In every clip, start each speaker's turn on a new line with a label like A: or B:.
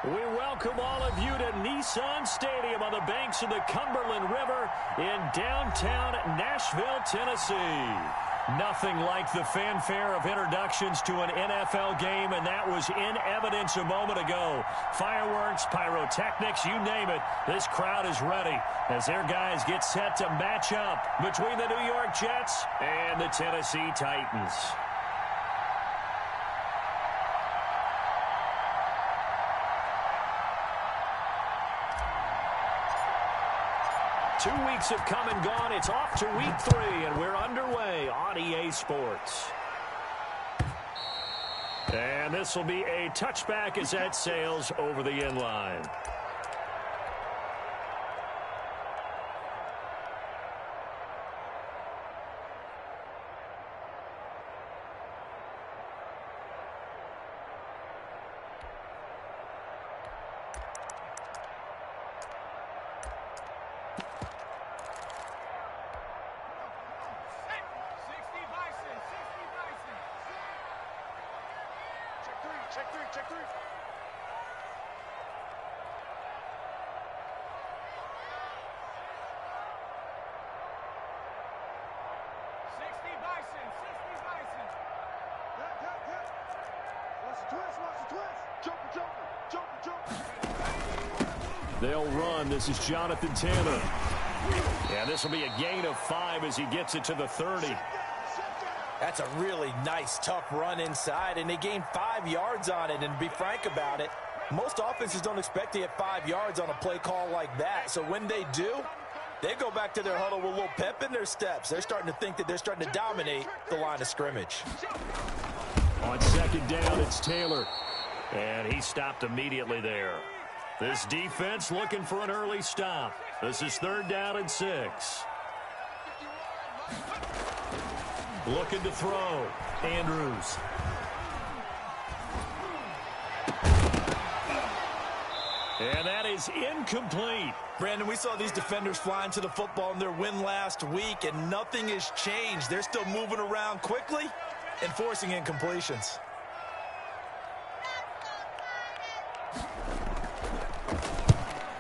A: We welcome all of you to Nissan Stadium on the banks of the Cumberland River in downtown Nashville, Tennessee. Nothing like the fanfare of introductions to an NFL game, and that was in evidence a moment ago. Fireworks, pyrotechnics, you name it. This crowd is ready as their guys get set to match up between the New York Jets and the Tennessee Titans. 2 weeks have come and gone. It's off to week 3, and we're underway on EA Sports. And this will be a touchback as that sails over the end line.
B: Check three.
A: They'll run. This is Jonathan Taylor. Yeah, this will be a gain of 5 as he gets it to the 30.
C: That's a really nice, tough run inside, and they gained 5 yards on it. And to be frank about it, most offenses don't expect to get 5 yards on a play call like that. So when they do, they go back to their huddle with a little pep in their steps. They're starting to think that they're starting to dominate the line of scrimmage.
A: On second down, it's Taylor. And he stopped immediately there. This defense looking for an early stop. This is 3rd down and 6. Looking to throw. Andrews. And that is incomplete.
C: Brandon, we saw these defenders flying to the football in their win last week, and nothing has changed. They're still moving around quickly and forcing incompletions.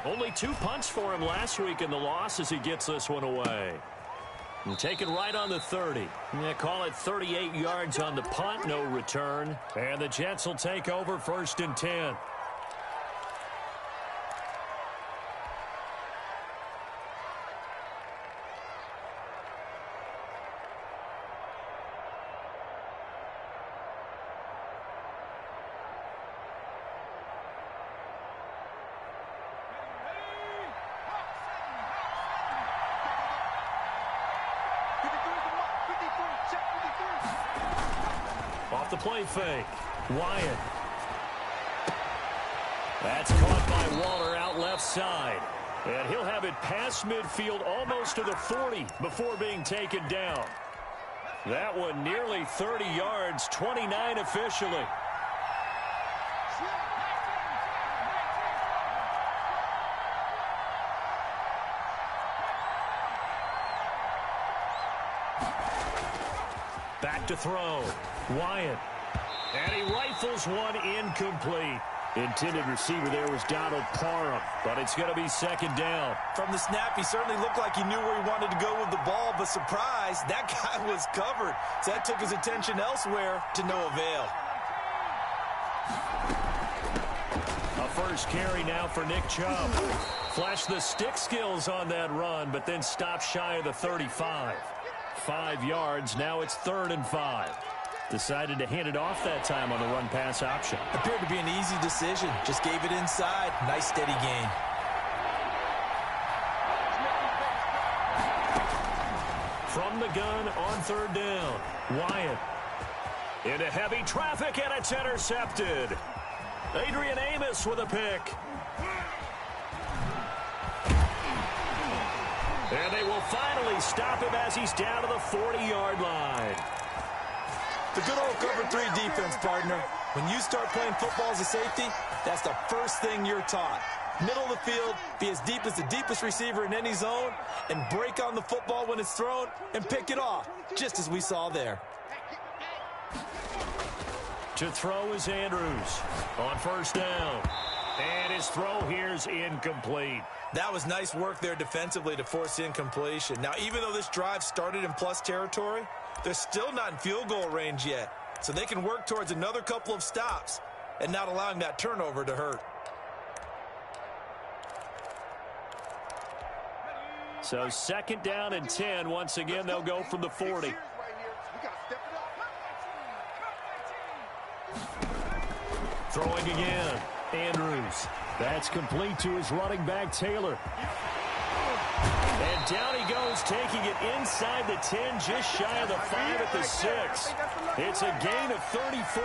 A: Only 2 punts for him last week in the loss as he gets this one away. And taken right on the 30. Yeah, call it 38 yards on the punt, no return. And the Jets will take over 1st and 10. Off the play fake. Wyatt. That's caught by Waller out left side. And he'll have it past midfield almost to the 40 before being taken down. That one nearly 30 yards, 29 officially. Back to throw. Wyatt. And he rifles one incomplete. Intended receiver there was Donald Parham, but it's going to be 2nd down.
C: From the snap, he certainly looked like he knew where he wanted to go with the ball, but surprise, that guy was covered. So that took his attention elsewhere to no avail.
A: A first carry now for Nick Chubb. Flashed the stick skills on that run, but then stopped shy of the 35. 5 yards, now it's 3rd and 5. Decided to hand it off that time on the run-pass option.
C: Appeared to be an easy decision. Just gave it inside. Nice, steady gain.
A: From the gun on 3rd down. Wyatt. Into heavy traffic, and it's intercepted. Adrian Amos with a pick. And they will finally stop him as he's down to the 40-yard line.
C: The good old cover 3 defense, partner. When you start playing football as a safety, that's the first thing you're taught. Middle of the field, be as deep as the deepest receiver in any zone, and break on the football when it's thrown and pick it off, just as we saw there.
A: To throw is Andrews on 1st down. And his throw here's incomplete.
C: That was nice work there defensively to force incompletion. Now, even though this drive started in plus territory, they're still not in field goal range yet. So they can work towards another couple of stops and not allowing that turnover to hurt.
A: So 2nd down and 10. Once again, they'll go from the 40. Throwing again. Andrews. That's complete to his running back, Taylor. And down he goes, taking it inside the 10, just shy of the 5 at the 6. It's a gain of 34.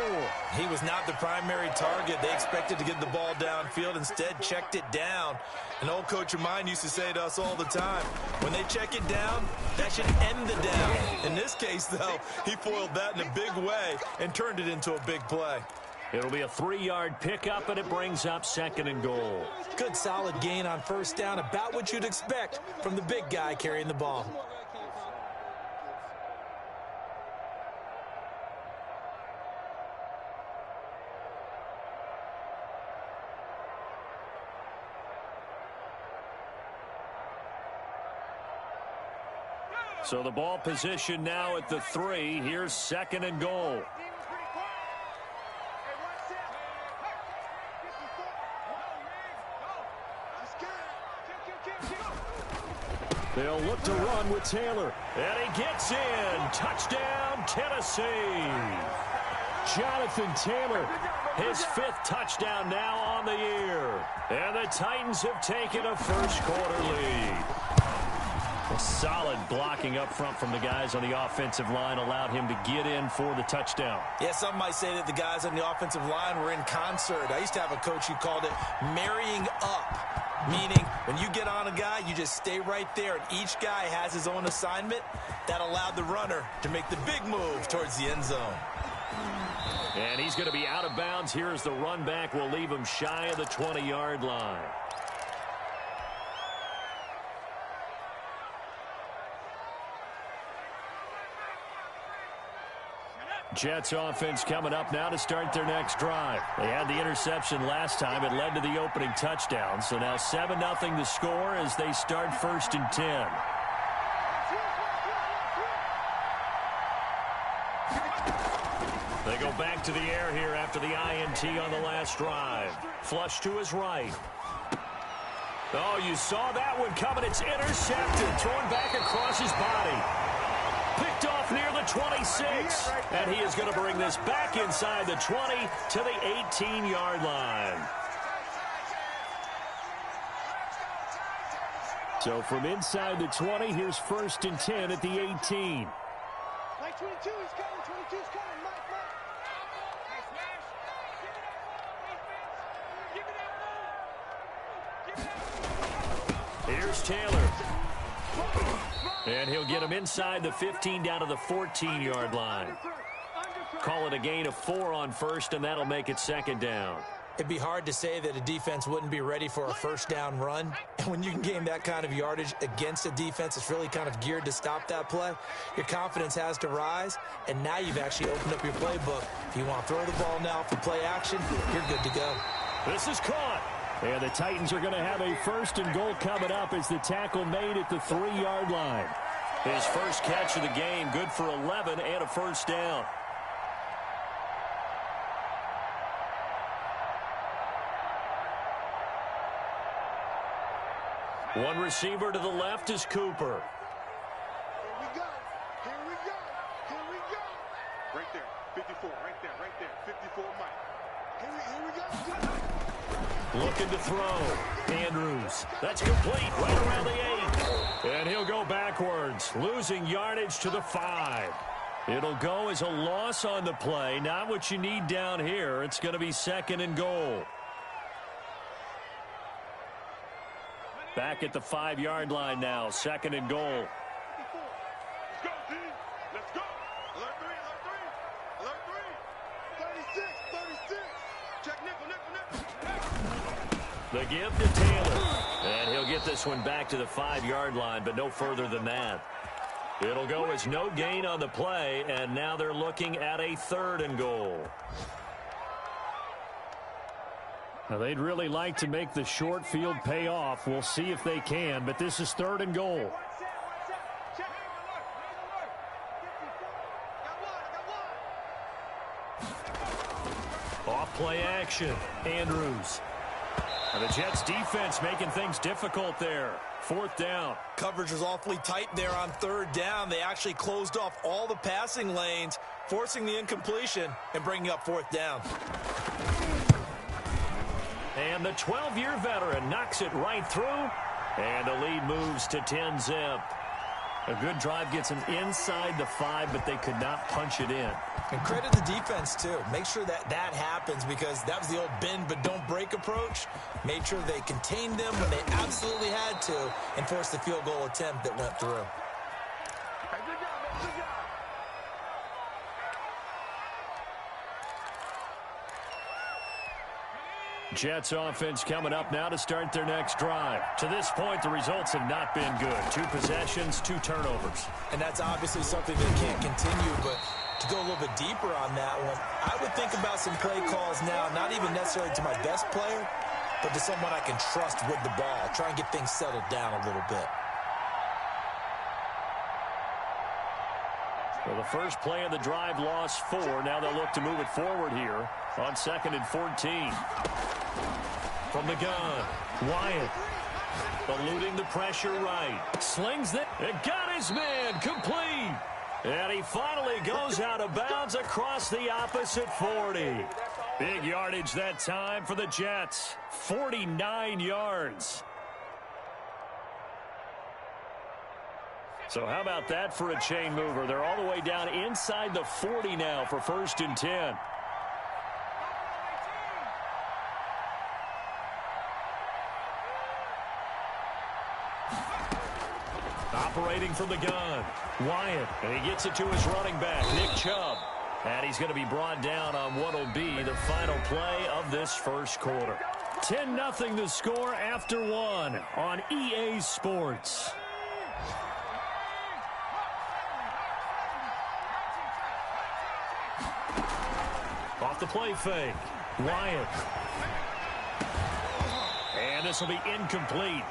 C: He was not the primary target. They expected to get the ball downfield. Instead, checked it down. An old coach of mine used to say to us all the time, when they check it down, that should end the down. In this case, though, he foiled that in a big way and turned it into a big play.
A: It'll be a 3-yard pickup, and it brings up 2nd and goal.
C: Good solid gain on 1st down, about what you'd expect from the big guy carrying the ball.
A: So the ball position now at the 3. Here's 2nd and goal. They'll look to run with Taylor. And he gets in. Touchdown, Tennessee. Jonathan Taylor, his 5th touchdown now on the year. And the Titans have taken a first-quarter lead. A solid blocking up front from the guys on the offensive line allowed him to get in for the touchdown.
C: Yeah, some might say that the guys on the offensive line were in concert. I used to have a coach who called it marrying up. Meaning, when you get on a guy, you just stay right there, and each guy has his own assignment. That allowed the runner to make the big move towards the end zone.
A: And he's going to be out of bounds. Here as the run back will leave him shy of the 20-yard line. Jets offense coming up now to start their next drive. They had the interception last time. It led to the opening touchdown. So now 7-0 the score as they start 1st and 10. They go back to the air here after the INT on the last drive. Flush to his right. Oh, you saw that one coming. It's intercepted. Thrown back across his body. Picked off near the 26. And he is going to bring this back inside the 20 to the 18-yard line. So from inside the 20, here's 1st and 10 at the 18.
B: Mike 22 is coming. 22 is coming. Mike.
A: Here's Taylor. And he'll get him inside the 15 down to the 14-yard line. Call it a gain of 4 on 1st, and that'll make it 2nd down.
C: It'd be hard to say that a defense wouldn't be ready for a 1st down run. And when you can gain that kind of yardage against a defense that's really kind of geared to stop that play, your confidence has to rise, and now you've actually opened up your playbook. If you want to throw the ball now for play action, you're good to go.
A: This is caught. And the Titans are going to have a 1st and goal coming up as the tackle made at the 3-yard line. His first catch of the game, good for 11 and a 1st down. One receiver to the left is Cooper.
B: Here we go. Right there, 54, right there, 54, Mike. Here we go.
A: Looking to throw. Andrews. That's complete right around the 8. And he'll go backwards, losing yardage to the 5. It'll go as a loss on the play. Not what you need down here. It's going to be 2nd and goal. Back at the 5-yard line now. 2nd and goal.
B: Let's go, D. Let's go. Alert 3. 36. Check nickel.
A: The give to Taylor. And he'll get this one back to the 5-yard line, but no further than that. It'll go as no gain on the play, and now they're looking at a 3rd and goal. Now, they'd really like to make the short field pay off. We'll see if they can, but this is 3rd and goal. Off play action. Andrews. And the Jets defense making things difficult there. 4th down.
C: Coverage was awfully tight there on 3rd down. They actually closed off all the passing lanes, forcing the incompletion and bringing up 4th down.
A: And the 12-year veteran knocks it right through. And the lead moves to 10-zip. A good drive gets them inside the 5, but they could not punch it in.
C: And credit the defense, too. Make sure that happens, because that was the old bend but don't break approach. Made sure they contained them when they absolutely had to and forced the field goal attempt that went through.
B: Hey, good job, man. Good job.
A: Jets offense coming up now to start their next drive. To this point, the results have not been good. 2 possessions, 2 turnovers.
C: And that's obviously something that can't continue, but to go a little bit deeper on that one, I would think about some play calls now, not even necessarily to my best player, but to someone I can trust with the ball. Try and get things settled down a little bit.
A: Well, the first play of the drive lost 4. Now they'll look to move it forward here on 2nd and 14. From the gun, Wyatt. Eluding the pressure right. Slings it. It got his man. Complete. And he finally goes out of bounds across the opposite 40. Big yardage that time for the Jets. 49 yards. So how about that for a chain mover? They're all the way down inside the 40 now for 1st and 10. Operating from the gun, Wyatt, and he gets it to his running back, Nick Chubb. And he's going to be brought down on what will be the final play of this first quarter. 10-0 the score after 1 on EA Sports. Off the play fake, Wyatt. And this will be incomplete.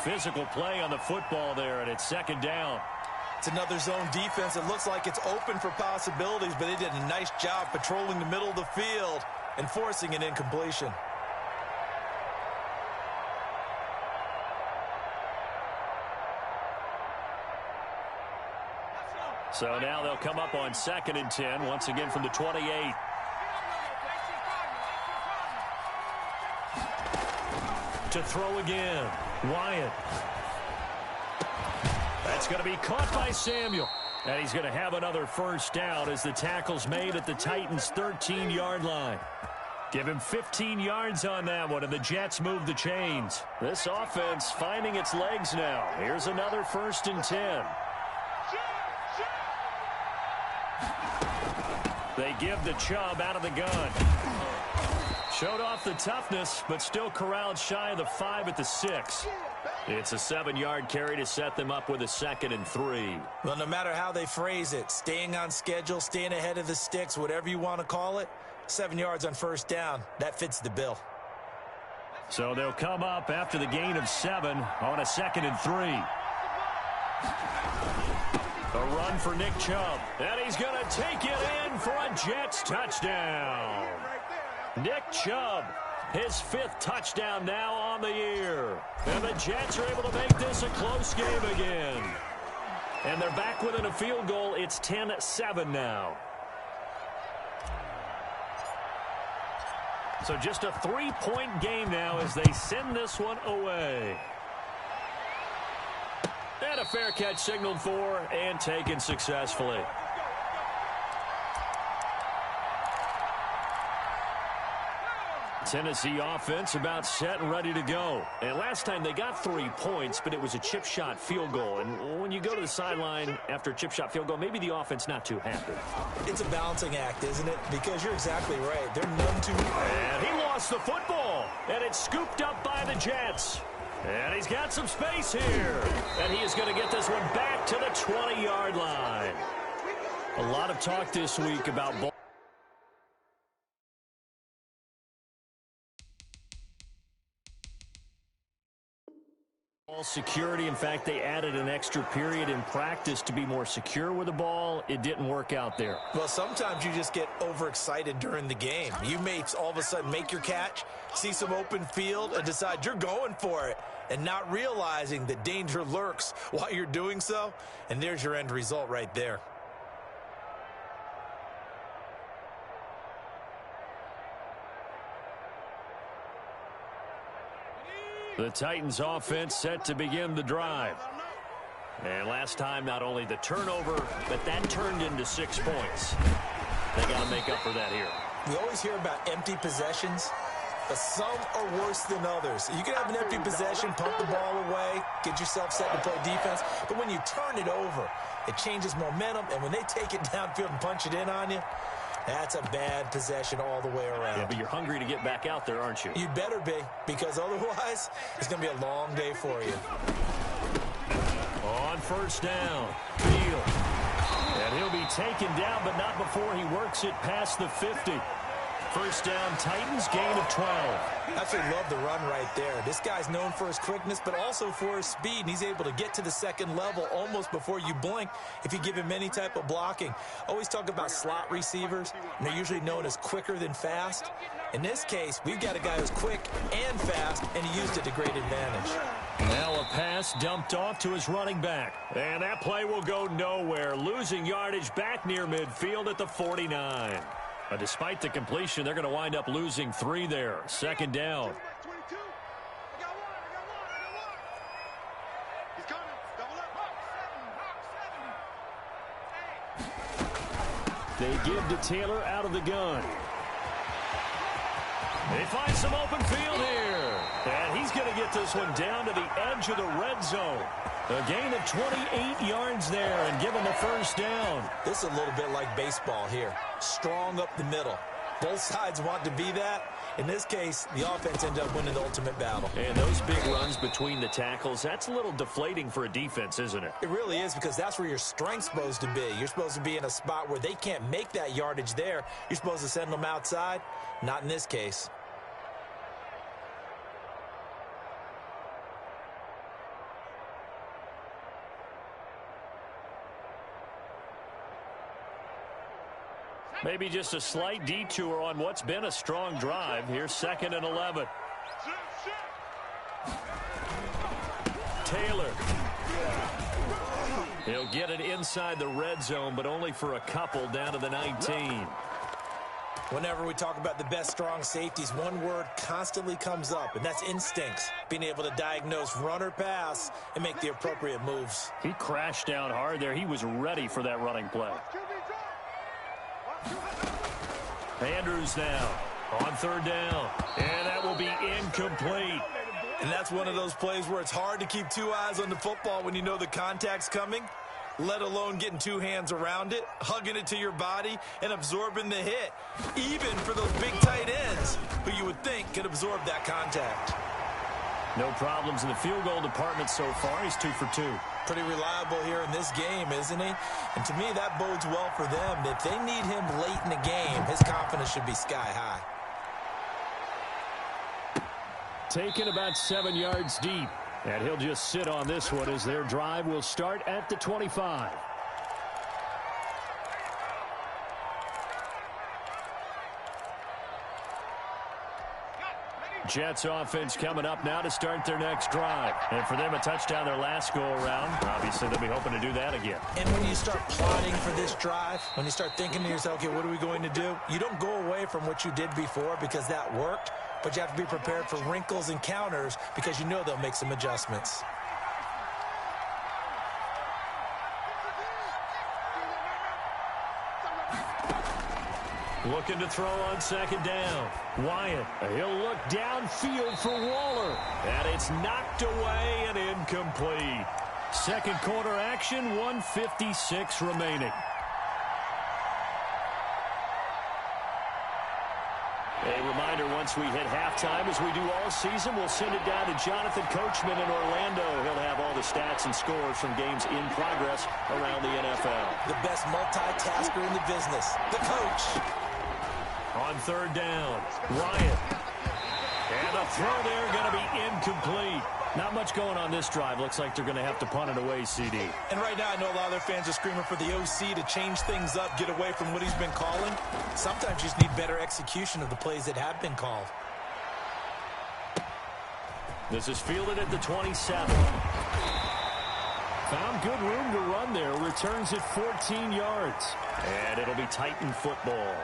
A: Physical play on the football there, and it's 2nd down.
C: It's another zone defense. It looks like it's open for possibilities, but they did a nice job patrolling the middle of the field and forcing an incompletion.
A: So now they'll come up on 2nd and 10, once again from the 28. To throw again, Wyatt. That's going to be caught by Samuel. And he's going to have another 1st down as the tackle's made at the Titans' 13-yard line. Give him 15 yards on that one, and the Jets move the chains. This offense finding its legs now. Here's another 1st and 10. They give the Chubb out of the gun. Showed off the toughness, but still corralled shy of the 5 at the 6. It's a 7-yard carry to set them up with a 2nd and 3.
C: Well, no matter how they phrase it, staying on schedule, staying ahead of the sticks, whatever you want to call it, 7 yards on 1st down, that fits the bill.
A: So they'll come up after the gain of 7 on a 2nd and 3. A run for Nick Chubb, and he's going to take it in for a Jets touchdown. Nick Chubb, his 5th touchdown now on the year. And the Jets are able to make this a close game again. And they're back within a field goal. It's 10-7 now. So just a 3-point game now as they send this one away. And a fair catch signaled for and taken successfully. Tennessee offense about set and ready to go. And last time they got 3 points, but it was a chip shot field goal. And when you go to the sideline after a chip shot field goal, maybe the offense not too happy.
C: It's a balancing act, isn't it? Because you're exactly right. They're none too...
A: And he lost the football. And it's scooped up by the Jets. And he's got some space here. And he is going to get this one back to the 20-yard line. A lot of talk this week about ball. Ball security. In fact, they added an extra period in practice to be more secure with the ball. It didn't work out there.
C: Well, sometimes you just get overexcited during the game. You may all of a sudden make your catch, see some open field, and decide you're going for it, and not realizing that danger lurks while you're doing so. And there's your end result right there.
A: The Titans offense set to begin the drive. And last time, not only the turnover, but that turned into 6 points. They got to make up for that here.
C: We always hear about empty possessions, but some are worse than others. You can have an empty possession, pump the ball away, get yourself set to play defense, but when you turn it over, it changes momentum, and when they take it downfield and punch it in on you, that's a bad possession all the way around.
A: Yeah, but you're hungry to get back out there, aren't you?
C: You better be, because otherwise, it's going to be a long day for you.
A: On first down, Field. And he'll be taken down, but not before he works it past the 50. First down, Titans, gain of 12.
C: I absolutely love the run right there. This guy's known for his quickness, but also for his speed, and he's able to get to the second level almost before you blink if you give him any type of blocking. Always talk about slot receivers, and they're usually known as quicker than fast. In this case, we've got a guy who's quick and fast, and he used it to great advantage.
A: Now a pass dumped off to his running back. And that play will go nowhere, losing yardage back near midfield at the 49. Despite the completion, they're going to wind up losing 3 there. Second down. They give to Taylor out of the gun. They find some open field here. And he's going to get this one down to the edge of the red zone. A gain of 28 yards there and give him a first down.
C: This is a little bit like baseball here. Strong up the middle. Both sides want to be that. In this case, the offense ended up winning the ultimate battle.
A: And those big runs between the tackles, that's a little deflating for a defense, isn't it?
C: It really is, because that's where your strength's supposed to be. You're supposed to be in a spot where they can't make that yardage there. You're supposed to send them outside. Not in this case.
A: Maybe just a slight detour on what's been a strong drive. Here's 2nd and 11. Taylor. He'll get it inside the red zone, but only for a couple down to the 19.
C: Whenever we talk about the best strong safeties, one word constantly comes up, and that's instincts. Being able to diagnose run or pass and make the appropriate moves.
A: He crashed down hard there. He was ready for that running play. Andrews now on 3rd down. And that will be incomplete.
C: And that's one of those plays where it's hard to keep 2 eyes on the football when you know the contact's coming, let alone getting 2 hands around it, hugging it to your body, and absorbing the hit. Even for those big tight ends who you would think could absorb that contact.
A: No problems in the field goal department so far. He's 2 for 2.
C: Pretty reliable here in this game, isn't he? And to me, that bodes well for them. If they need him late in the game, his confidence should be sky high.
A: Taken about 7 yards deep. And he'll just sit on this one as their drive will start at the 25. Jets offense coming up now to start their next drive. And for them, a touchdown their last go-around. Obviously, they'll be hoping to do that again.
C: And when you start plotting for this drive, when you start thinking to yourself, okay, what are we going to do? You don't go away from what you did before because that worked, but you have to be prepared for wrinkles and counters because you know they'll make some adjustments.
A: Looking to throw on 2nd down. Wyatt, he'll look downfield for Waller. And it's knocked away and incomplete. Second quarter action, 1:56 remaining. A reminder, once we hit halftime, as we do all season, we'll send it down to Jonathan Coachman in Orlando. He'll have all the stats and scores from games in progress around the NFL.
C: The best multitasker in the business, the coach.
A: On 3rd down, Wyatt. And the throw there going to be incomplete. Not much going on this drive. Looks like they're going to have to punt it away, CD.
C: And right now, I know a lot of their fans are screaming for the OC to change things up, get away from what he's been calling. Sometimes you just need better execution of the plays that have been called.
A: This is fielded at the 27. Found good room to run there. Returns at 14 yards. And it'll be Titan football.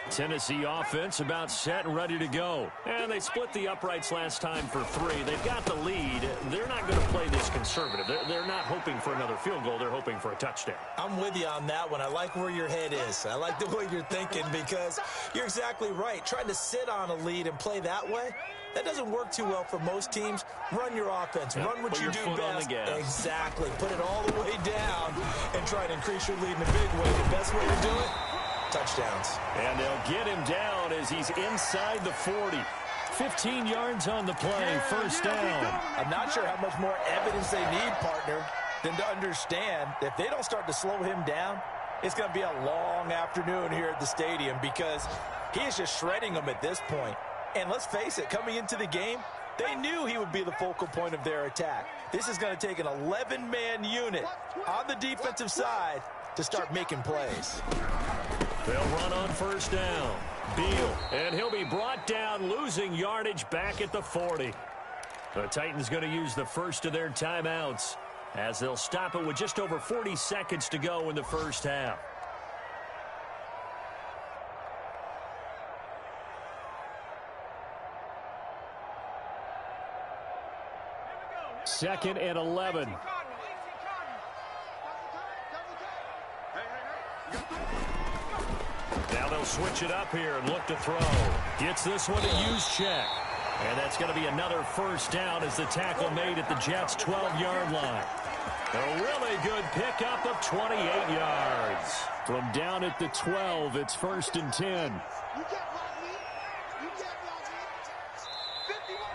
A: Tennessee offense about set and ready to go. And they split the uprights last time for 3. They've got the lead. They're not going to play this conservative. They're not hoping for another field goal. They're hoping for a touchdown.
C: I'm with you on that one. I like where your head is. I like the way you're thinking because you're exactly right. Trying to sit on a lead and play that way, that doesn't work too well for most teams. Run your offense. Run what you do best. Exactly. Put it all the way down and try to increase your lead in a big way. The best way to do it, touchdowns.
A: And they'll get him down as he's inside the 40. 15 yards on the play, first down.
C: I'm not sure how much more evidence they need, partner, than to understand that if they don't start to slow him down, it's going to be a long afternoon here at the stadium because he is just shredding them at this point. And let's face it, coming into the game, they knew he would be the focal point of their attack. This is going to take an 11-man unit on the defensive side to start making plays.
A: They'll run on first down. Beal, and he'll be brought down, losing yardage back at the 40. The Titans going to use the first of their timeouts as they'll stop it with just over 40 seconds to go in the first half. Second and 11. Now they'll switch it up here and look to throw. Gets this one to Juszczyk. And that's going to be another first down as the tackle made at the Jets' 12-yard line. A really good pickup of 28 yards. From down at the 12, it's first and 10.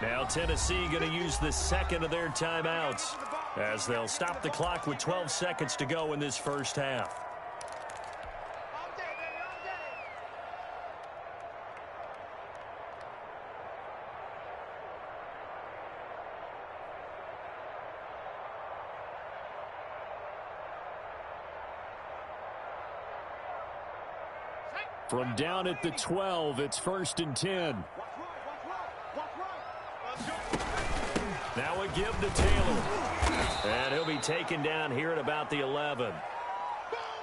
A: Now Tennessee going to use the second of their timeouts as they'll stop the clock with 12 seconds to go in this first half. From down at the 12, it's first and 10. Now a give to Taylor. And he'll be taken down here at about the 11.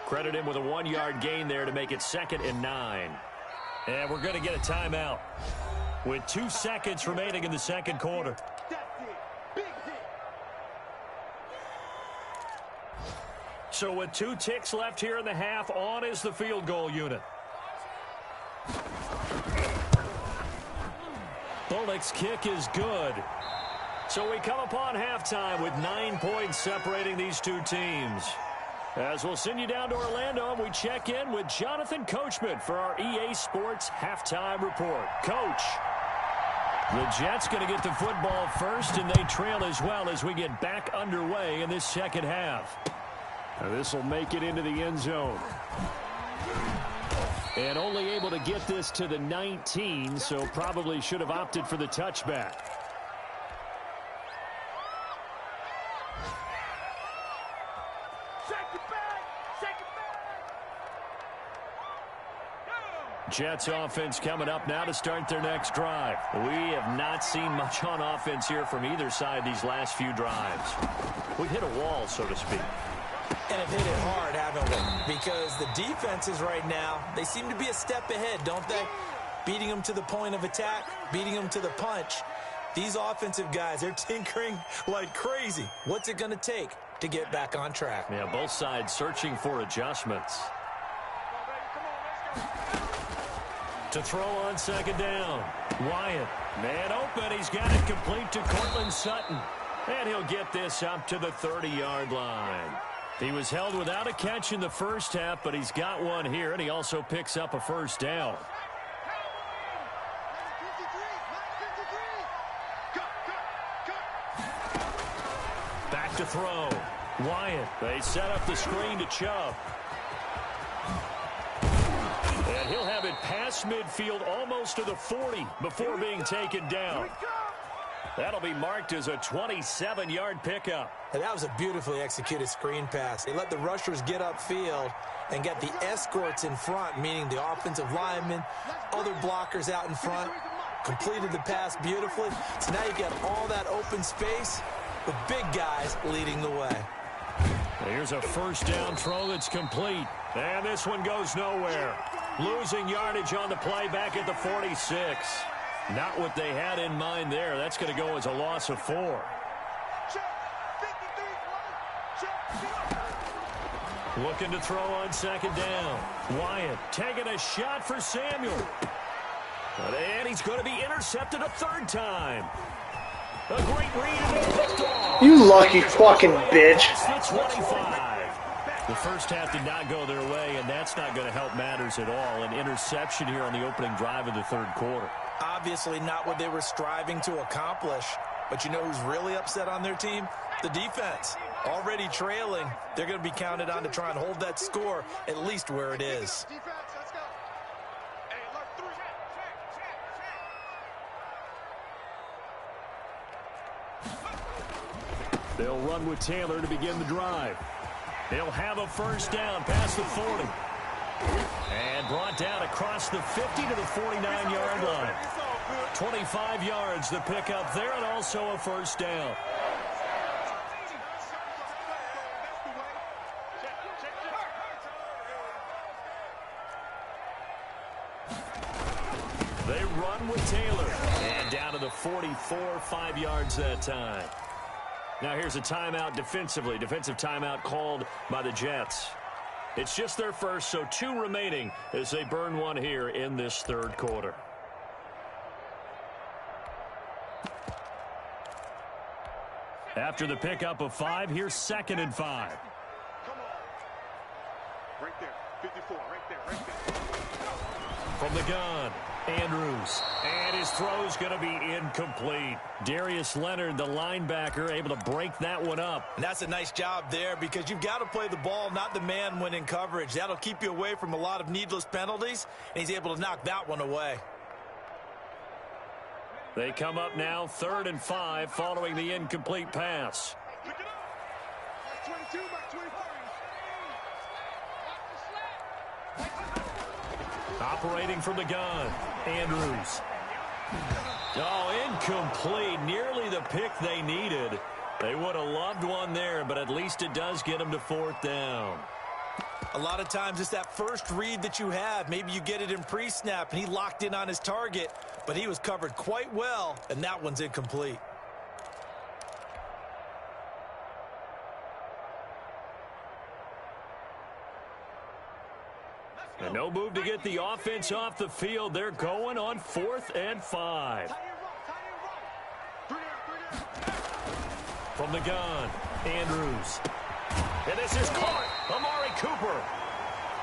A: Credit him with a 1-yard gain there to make it second and 9. And we're going to get a timeout with 2 seconds remaining in the second quarter. So with 2 ticks left here in the half, on is the field goal unit. Bullock's kick is good. So we come upon halftime with 9 points separating these two teams. As we'll send you down to Orlando, and we check in with Jonathan Coachman for our EA Sports Halftime Report. Coach, the Jets going to get the football first, and they trail as well as we get back underway in this second half. Now this will make it into the end zone. And only able to get this to the 19, so probably should have opted for the touchback. Jets offense coming up now to start their next drive. We have not seen much on offense here from either side these last few drives. We hit a wall, so to speak.
C: And have hit it hard, haven't we? Because the defenses right now, they seem to be a step ahead, don't they? Beating them to the point of attack, beating them to the punch. These offensive guys, they're tinkering like crazy. What's it going to take to get back on track?
A: Yeah, both sides searching for adjustments. To throw on second down. Wyatt, man open. He's got it complete to Cortland Sutton. And he'll get this up to the 30-yard line. He was held without a catch in the first half, but he's got one here, and he also picks up a first down. Back to throw. Wyatt, they set up the screen to Chubb. And he'll have it got past midfield almost to the 40 before being taken down. That'll be marked as a 27-yard pickup.
C: And that was a beautifully executed screen pass. They let the rushers get upfield and get the escorts in front, meaning the offensive linemen, other blockers out in front, completed the pass beautifully. So now you get all that open space with big guys leading the way.
A: Here's a first down throw that's complete. And this one goes nowhere. Losing yardage on the play back at the 46. Not what they had in mind there. That's going to go as a loss of 4. Looking to throw on second down. Wyatt taking a shot for Samuel. And he's going to be intercepted a third time. A great read and picked off.
D: You lucky fucking bitch.
A: The 25. The first half did not go their way, and that's not going to help matters at all. An interception here on the opening drive of the third quarter.
C: Obviously not what they were striving to accomplish. But you know who's really upset on their team? The defense. Already trailing. They're going to be counted on to try and hold that score at least where it is.
A: They'll run with Taylor to begin the drive. They'll have a first down past the 40. And brought down across the 50 to the 49-yard line. 25 yards the pickup there, and also a first down. They run with Taylor. And down to the 44, 5 yards that time. Now here's a timeout defensively. Defensive timeout called by the Jets. It's just their first, so 2 remaining as they burn one here in this third quarter. After the pickup of 5, here's 2nd and 5.
B: Come on. Right there. 54. Right there.
A: From the gun, Andrews. And his throw's going to be incomplete. Darius Leonard, the linebacker, able to break that one up.
C: And that's a nice job there because you've got to play the ball, not the man when in coverage. That'll keep you away from a lot of needless penalties, and he's able to knock that one away.
A: They come up now 3rd and 5 following the incomplete pass.
B: Pick it up. 22 by 25.
A: Operating from the gun, Andrews. Oh, incomplete. Nearly the pick they needed. They would have loved one there, but at least it does get them to 4th down.
C: A lot of times it's that first read that you have. Maybe you get it in pre-snap, and he locked in on his target, but he was covered quite well, and that one's incomplete.
A: And no move to get the offense off the field. They're going on 4th and 5. From the gun, Andrews. And this is caught. Amari Cooper.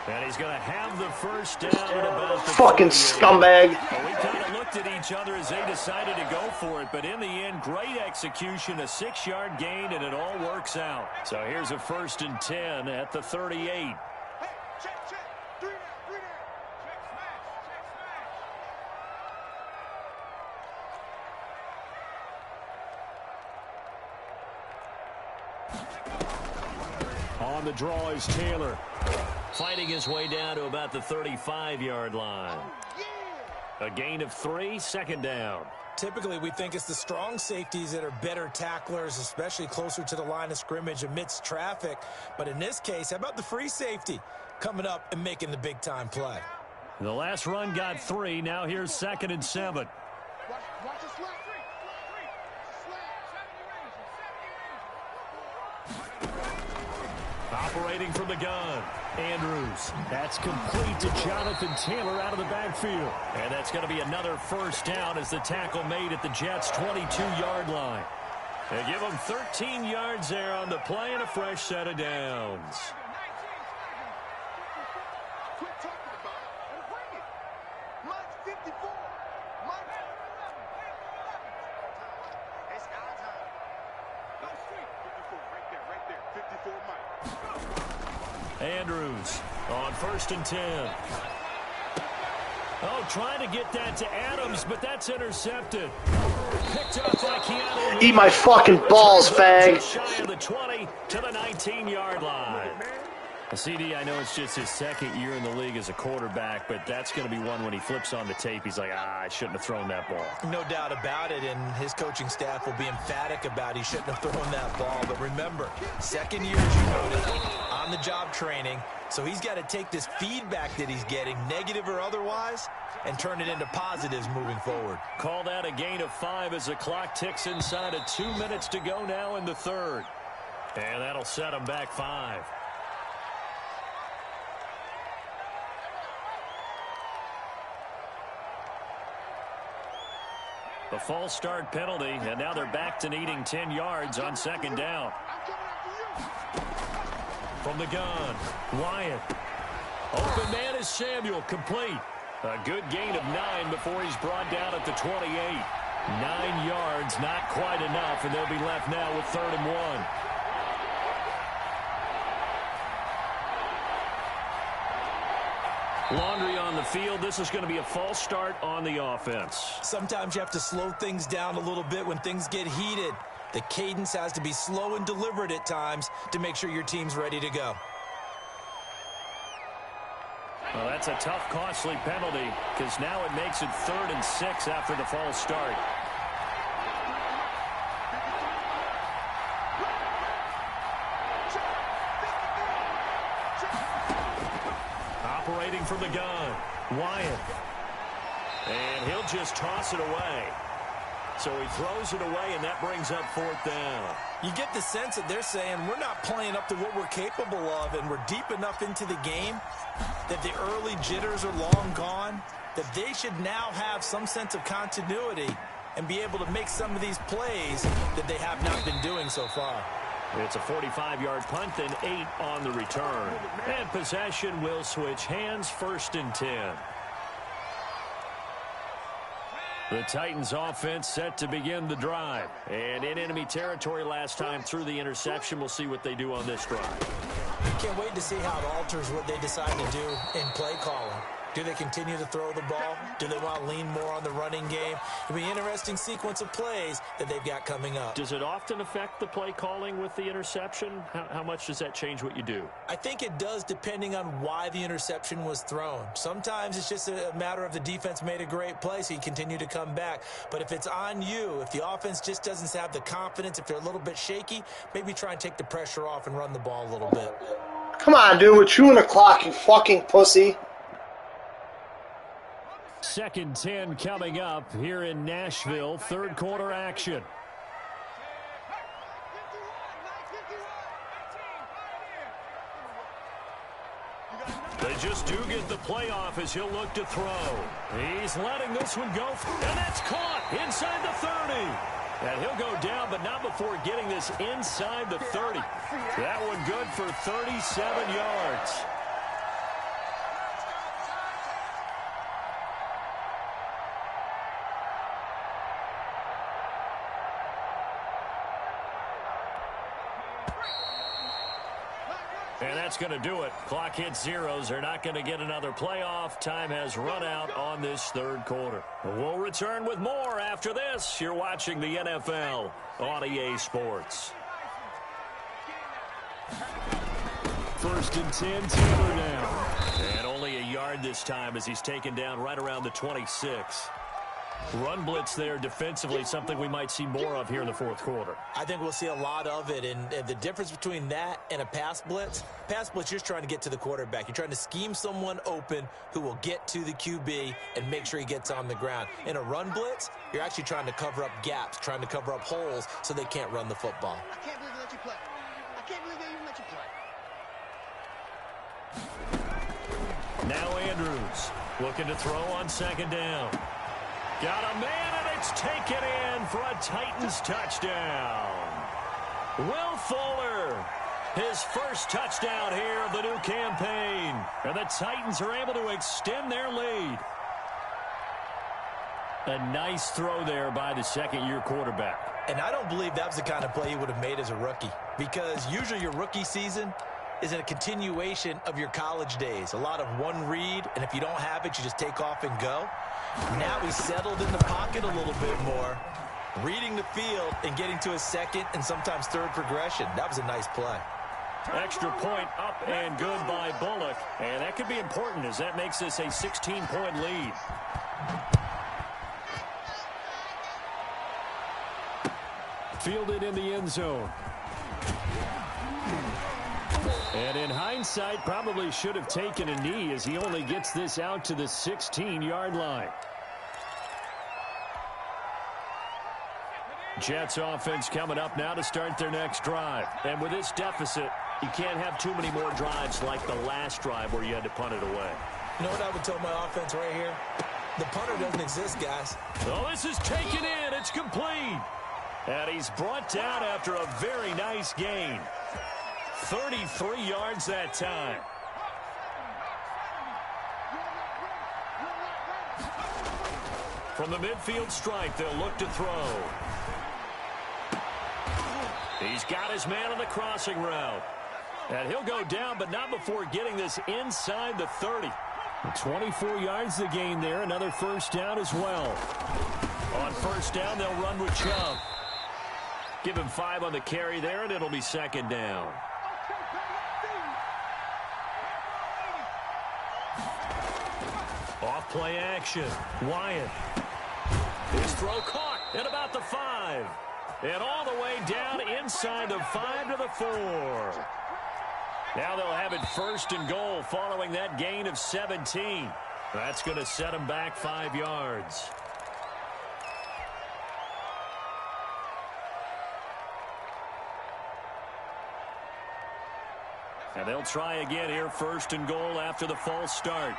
A: And he's going to have the first down at about the
D: Fucking
A: 28.
D: scumbag.
A: Well, we kind of looked at each other as they decided to go for it, but in the end, great execution, a 6-yard gain, and it all works out. So here's a 1st and 10 at the 38. On the draw is Taylor, fighting his way down to about the 35-yard line. A gain of 3, 2nd down.
C: Typically, we think it's the strong safeties that are better tacklers, especially closer to the line of scrimmage amidst traffic. But in this case, how about the free safety coming up and making the big-time play?
A: The last run got 3. Now here's 2nd and 7.
B: Watch the slap.
A: Operating from the gun, Andrews. That's complete to Jonathan Taylor out of the backfield. And that's going to be another first down as the tackle made at the Jets' 22-yard line. They give them 13 yards there on the play and a fresh set of downs.
B: Quit talking about it and bring it. Mine's 54. Mine's 11. It's our time. Go straight. 54, right there. 54, Mike.
A: Andrews on 1st and 10. Oh, trying to get that to Adams, but that's intercepted. Picked up by Keanu.
D: Eat my fucking balls, fag.
A: Shy of the 20 to the 19-yard line. CD, I know it's just his second year in the league as a quarterback, but that's going to be one when he flips on the tape. He's like, I shouldn't have thrown that ball.
C: No doubt about it, and his coaching staff will be emphatic about he shouldn't have thrown that ball. But remember, second year, as you noted, on-the-job training, so he's got to take this feedback that he's getting, negative or otherwise, and turn it into positives moving forward.
A: Call that a gain of 5 as the clock ticks inside of 2 minutes to go now in the third. And that'll set him back 5. The false start penalty, and now they're back to needing 10 yards on second down. From the gun, Wyatt. Open man is Samuel, complete. A good gain of 9 before he's brought down at the 28. 9 yards, not quite enough, and they'll be left now with 3rd and 1. Laundry on the field. This is going to be a false start on the offense.
C: Sometimes you have to slow things down a little bit when things get heated. The cadence has to be slow and deliberate at times to make sure your team's ready to go.
A: Well, that's a tough, costly penalty because now it makes it 3rd and 6 after the false start. Operating from the gun, Wyatt. And he'll just toss it away. So he throws it away, and that brings up 4th down.
C: You get the sense that they're saying we're not playing up to what we're capable of, and we're deep enough into the game that the early jitters are long gone, that they should now have some sense of continuity and be able to make some of these plays that they have not been doing so far.
A: It's a 45-yard punt and 8 on the return. And possession will switch hands, 1st and 10. The Titans offense set to begin the drive. And in enemy territory last time through the interception. We'll see what they do on this drive.
C: Can't wait to see how it alters what they decide to do in play calling. Do they continue to throw the ball? Do they want to lean more on the running game? It'll be an interesting sequence of plays that they've got coming up.
A: Does it often affect the play calling with the interception? How much does that change what you do?
C: I think it does depending on why the interception was thrown. Sometimes it's just a matter of the defense made a great play, so you continue to come back. But if it's on you, if the offense just doesn't have the confidence, if they're a little bit shaky, maybe try and take the pressure off and run the ball a little bit.
D: Come on, dude. We're chewing the clock, you fucking pussy.
A: 2nd and 10 coming up here in Nashville. 3rd quarter action. They just do get the playoff as he'll look to throw. He's letting this one go, and that's caught inside the 30. And he'll go down, but not before getting this inside the 30. That one good for 37 yards. And that's going to do it. Clock hits zeros. They're not going to get another playoff. Time has run out on this 3rd quarter. We'll return with more after this. You're watching the NFL on EA Sports. 1st and 10, Taylor now. And only a yard this time as he's taken down right around the 26. Run blitz there defensively, something we might see more of here in the 4th quarter.
C: I think we'll see a lot of it, and the difference between that and a pass blitz, you're just trying to get to the quarterback. You're trying to scheme someone open who will get to the QB and make sure he gets on the ground. In a run blitz, you're actually trying to cover up gaps, trying to cover up holes so they can't run the football.
B: I can't believe they let you play. I can't believe they even let you play.
A: Now Andrews looking to throw on 2nd down. Got a man, and it's taken in for a Titans touchdown. Will Fuller, his first touchdown here of the new campaign. And the Titans are able to extend their lead. A nice throw there by the 2nd-year quarterback.
C: And I don't believe that was the kind of play he would have made as a rookie. Because usually your rookie season, is a continuation of your college days. A lot of one read, and if you don't have it, you just take off and go. Now he's settled in the pocket a little bit more, reading the field and getting to his second and sometimes third progression. That was a nice play.
A: Extra point up and good by Bullock. And that could be important as that makes this a 16-point lead. Fielded in the end zone. And in hindsight, probably should have taken a knee as he only gets this out to the 16-yard line. Jets offense coming up now to start their next drive. And with this deficit, you can't have too many more drives like the last drive where you had to punt it away.
C: You know what I would tell my offense right here? The punter doesn't exist, guys.
A: Oh, this is taken in. It's complete. And he's brought down after a very nice gain. 33 yards that time. From the midfield stripe, they'll look to throw. He's got his man on the crossing route. And he'll go down, but not before getting this inside the 30. 24 yards the gain there. Another first down as well. On first down, they'll run with Chubb. Give him 5 on the carry there, and it'll be second down. Off play action. Wyatt. His throw caught at about the 5. And all the way down inside the 5 to the 4. Now they'll have it first and goal following that gain of 17. That's going to set them back 5 yards. And they'll try again here, first and goal after the false start.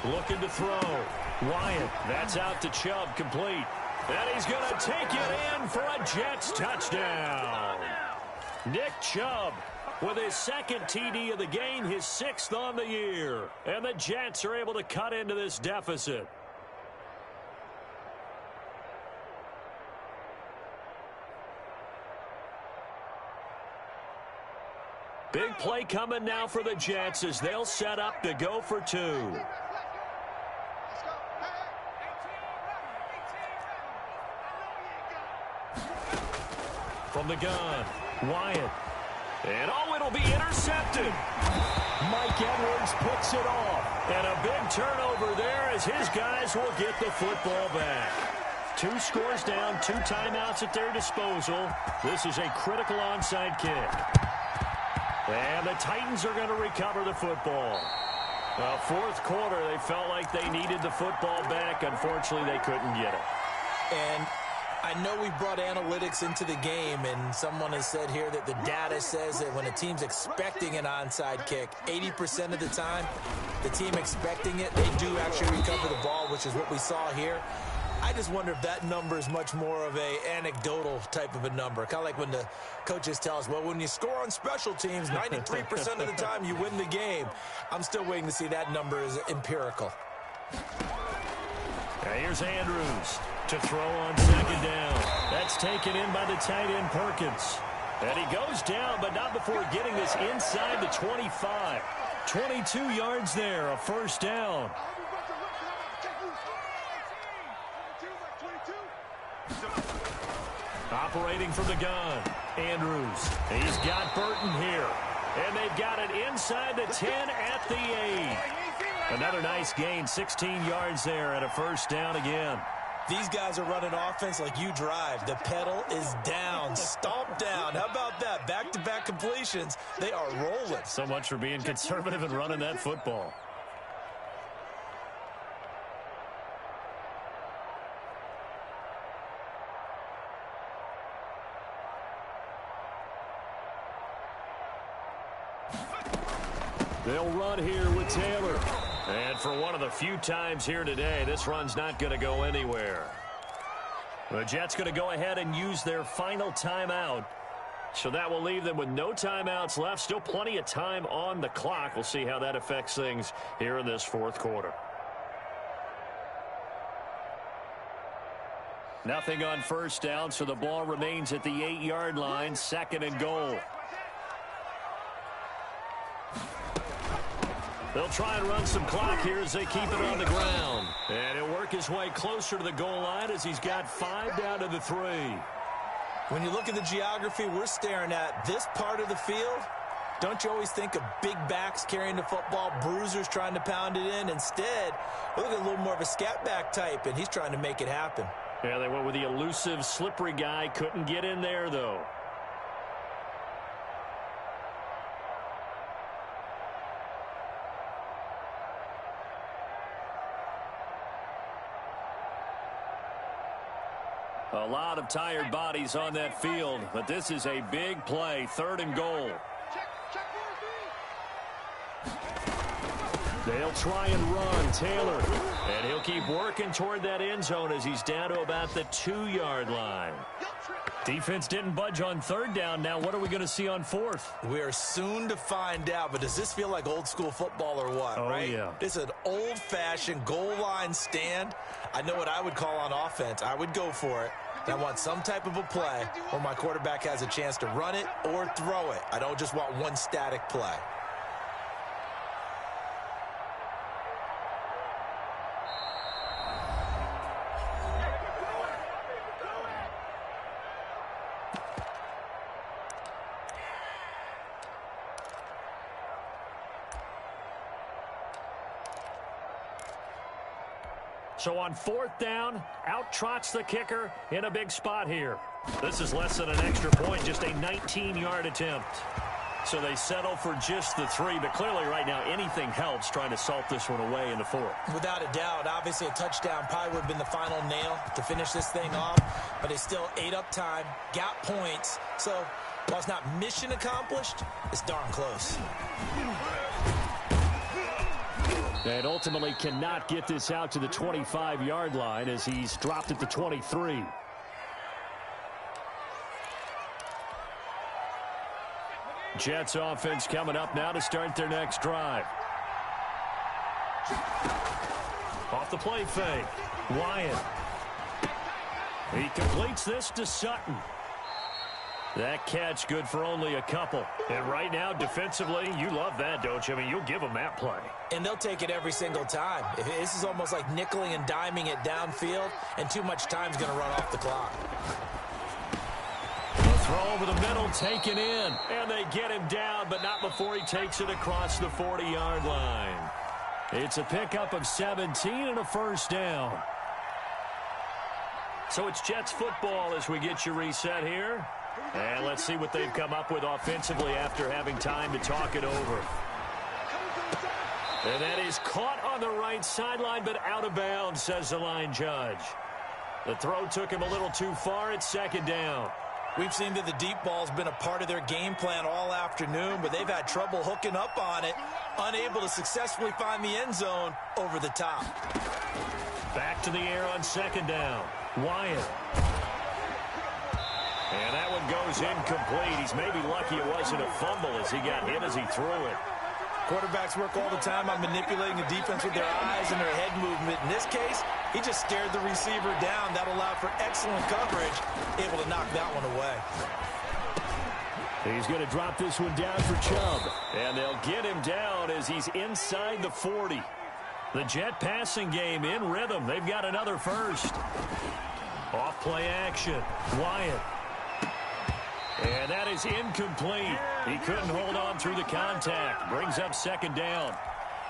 A: Looking to throw. Wyatt, that's out to Chubb, complete. And he's going to take it in for a Jets touchdown. Nick Chubb with his second TD of the game, his 6th on the year. And the Jets are able to cut into this deficit. Big play coming now for the Jets as they'll set up to go for 2. From the gun, Wyatt. And it'll be intercepted. Mike Edwards picks it off. And a big turnover there as his guys will get the football back. 2 scores down, 2 timeouts at their disposal. This is a critical onside kick. And the Titans are going to recover the football. Fourth quarter, they felt like they needed the football back. Unfortunately, they couldn't get it.
C: And I know we brought analytics into the game, and someone has said here that the data says that when a team's expecting an onside kick, 80% of the time, the team expecting it, they do actually recover the ball, which is what we saw here. I just wonder if that number is much more of a anecdotal type of a number. Kind of like when the coaches tell us, well, when you score on special teams, 93% of the time you win the game. I'm still waiting to see that number is empirical.
A: Here's Andrews to throw on second down. That's taken in by the tight end Perkins. And he goes down, but not before getting this inside the 25. 22 yards there, a first down. Operating from the gun, Andrews. He's got Burton here. And they've got it inside the 10 at the 8. Another nice gain, 16 yards there and a first down again.
C: These guys are running offense like you drive. The pedal is down, stomp down. How about that? Back-to-back completions. They are rolling.
A: So much for being conservative and running that football. They'll run here with Taylor. And for one of the few times here today, this run's not going to go anywhere. The Jets going to go ahead and use their final timeout. So that will leave them with no timeouts left. Still plenty of time on the clock. We'll see how that affects things here in this fourth quarter. Nothing on first down, so the ball remains at the 8-yard line, 2nd and goal. They'll try and run some clock here as they keep it on the ground. And he'll work his way closer to the goal line as he's got 5 down to the 3.
C: When you look at the geography we're staring at, this part of the field, don't you always think of big backs carrying the football, bruisers trying to pound it in? Instead, look at a little more of a scat back type, and he's trying to make it happen.
A: Yeah, they went with the elusive, slippery guy. Couldn't get in there, though. A lot of tired bodies on that field, but this is a big play, 3rd and goal. They'll try and run Taylor, and he'll keep working toward that end zone as he's down to about the 2-yard line. Defense didn't budge on 3rd down. Now what are we going to see on 4th?
C: We're soon to find out, but does this feel like old school football or what, right?
A: Yeah.
C: This is an old-fashioned goal line stand. I know what I would call on offense. I would go for it. I want some type of a play where my quarterback has a chance to run it or throw it. I don't just want one static play.
A: So on 4th down, out trots the kicker in a big spot here. This is less than an extra point, just a 19-yard attempt. So they settle for just the 3, but clearly right now anything helps trying to salt this one away in the 4th.
C: Without a doubt, obviously a touchdown probably would have been the final nail to finish this thing off, but they still ate up time, got points. So while it's not mission accomplished, it's darn close.
A: And ultimately cannot get this out to the 25-yard line as he's dropped at the 23. Jets offense coming up now to start their next drive. Off the play fake. Wyatt. He completes this to Sutton. That catch good for only a couple. And right now, defensively, you love that, don't you? I mean, you'll give them that play.
C: And they'll take it every single time. This is almost like nickeling and diming it downfield, and too much time's going to run off the clock.
A: The throw over the middle, taken in. And they get him down, but not before he takes it across the 40-yard line. It's a pickup of 17 and a 1st down. So it's Jets football as we get you reset here. And let's see what they've come up with offensively after having time to talk it over. And that is caught on the right sideline, but out of bounds, says the line judge. The throw took him a little too far at 2nd down.
C: We've seen that the deep ball's been a part of their game plan all afternoon, but they've had trouble hooking up on it, unable to successfully find the end zone over the top.
A: Back to the air on 2nd down. Wyatt. And that one goes incomplete. He's maybe lucky it wasn't a fumble as he got hit as he threw it.
C: Quarterbacks work all the time on manipulating the defense with their eyes and their head movement. In this case, he just stared the receiver down. That allowed for excellent coverage, able to knock that one away.
A: He's going to drop this one down for Chubb. And they'll get him down as he's inside the 40. The Jet passing game in rhythm. They've got another first. Off play action. Wyatt. And that is incomplete. He couldn't hold on through the contact. Brings up 2nd down.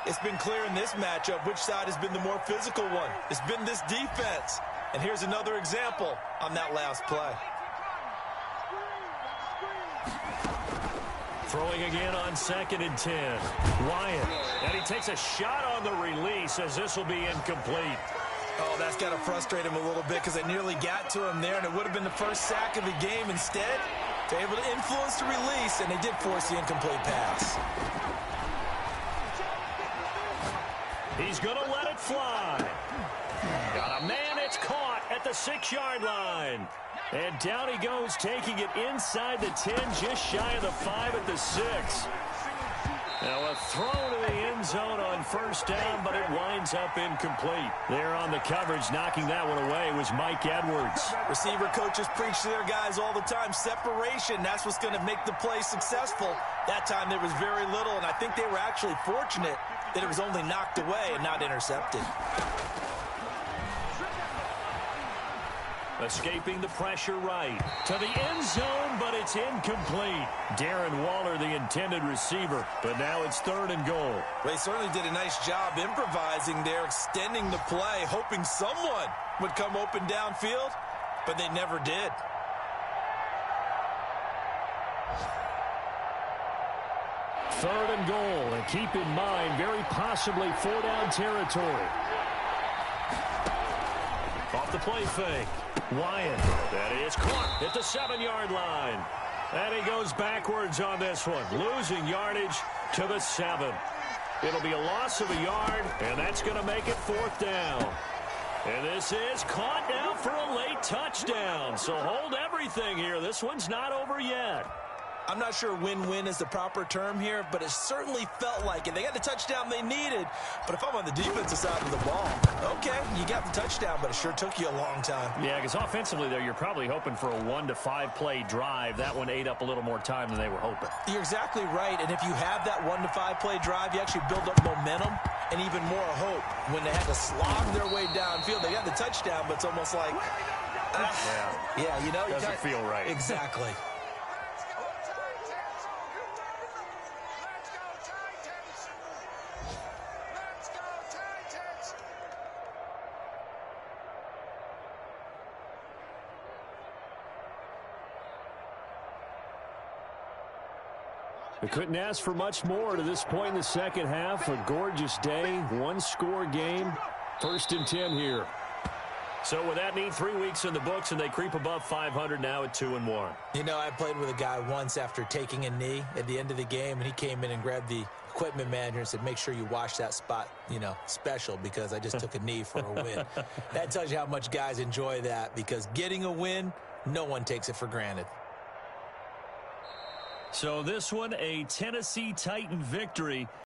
C: It's been clear in this matchup which side has been the more physical one. It's been this defense. And here's another example on that last play.
A: Throwing again on 2nd and 10. Wyatt. And he takes a shot on the release as this will be incomplete.
C: Oh, that's got to frustrate him a little bit because they nearly got to him there, and it would have been the first sack of the game. Instead, they're able to influence the release, and they did force the incomplete pass.
A: He's going to let it fly. Got a man, it's caught at the 6-yard line. And down he goes, taking it inside the 10, just shy of the 5 at the 6. Now a throw to the end zone on first down, but it winds up incomplete. There on the coverage, knocking that one away was Mike Edwards.
C: Receiver coaches preach to their guys all the time. Separation, that's what's going to make the play successful. That time there was very little, and I think they were actually fortunate that it was only knocked away and not intercepted.
A: Escaping the pressure right to the end zone, but it's incomplete. Darren Waller, the intended receiver, but now it's 3rd and goal.
C: Well, they certainly did a nice job improvising there, extending the play, hoping someone would come open downfield, but they never did.
A: Third and goal, and keep in mind, very possibly 4-down territory. Off the play fake. Wyatt, that is caught at the 7-yard line. And he goes backwards on this one, losing yardage to the 7. It'll be a loss of a yard, and that's going to make it 4th down. And this is caught now for a late touchdown. So hold everything here. This one's not over yet.
C: I'm not sure win-win is the proper term here, but it certainly felt like it. They got the touchdown they needed, but if I'm on the defensive side of the ball, okay, you got the touchdown, but it sure took you a long time.
A: Yeah, because offensively, though, you're probably hoping for a 1 to 5 play drive. That one ate up a little more time than they were hoping.
C: You're exactly right, and if you have that 1 to 5 play drive, you actually build up momentum and even more hope. When they had to slog their way downfield, they got the touchdown, but it's almost like, yeah, you know.
A: Doesn't feel right.
C: Exactly.
A: We couldn't ask for much more to this point in the second half. A gorgeous day, 1-score game. 1st and 10 here. So with that neat 3 weeks in the books, and they creep above 500 now at 2-1.
C: You know, I played with a guy once after taking a knee at the end of the game, and he came in and grabbed the equipment manager and said, make sure you wash that spot, you know, special, because I just took a knee for a win. That tells you how much guys enjoy that, because getting a win, no one takes it for granted.
A: So this one, a Tennessee Titan victory.